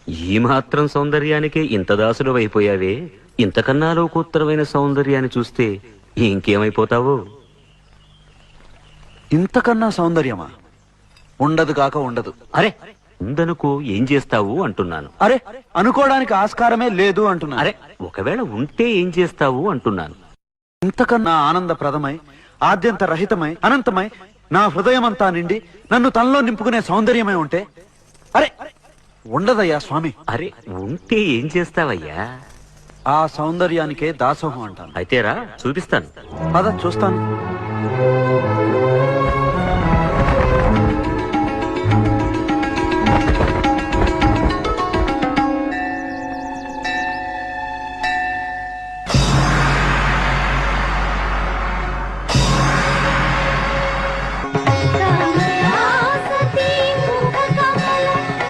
ఈ మాత్రం సౌందర్యానికే ఇంత దాసుడు అయిపోయావే, ఇంతకన్నా లోకోత్తరమైన సౌందర్యాన్ని చూస్తే ఇంకేమైపోతావు? ఇంతకన్నా సౌందర్యమా? ఉండదు కాక ఉండదు. అరే ఉందనుకో, ఏం చేస్తావు అంటున్నాను. అరే అనుకోవడానికి ఆస్కారమే లేదు అంటున్నా. అరే ఒకవేళ ఉంటే ఏం చేస్తావు అంటున్నాను. ఇంతకన్నా ఆనందప్రదమై, ఆద్యంత రహితమై, అనంతమై, నా హృదయమంతా నిండి నన్ను తనలో నింపుకునే సౌందర్యమై ఉంటే అరే ఉండదయ్యా స్వామి. అరే ఉంటే ఏం చేస్తావయ్యా? ఆ సౌందర్యానికే దాసోహం అంటాను. అయితేరా చూపిస్తాను. పద చూస్తాను.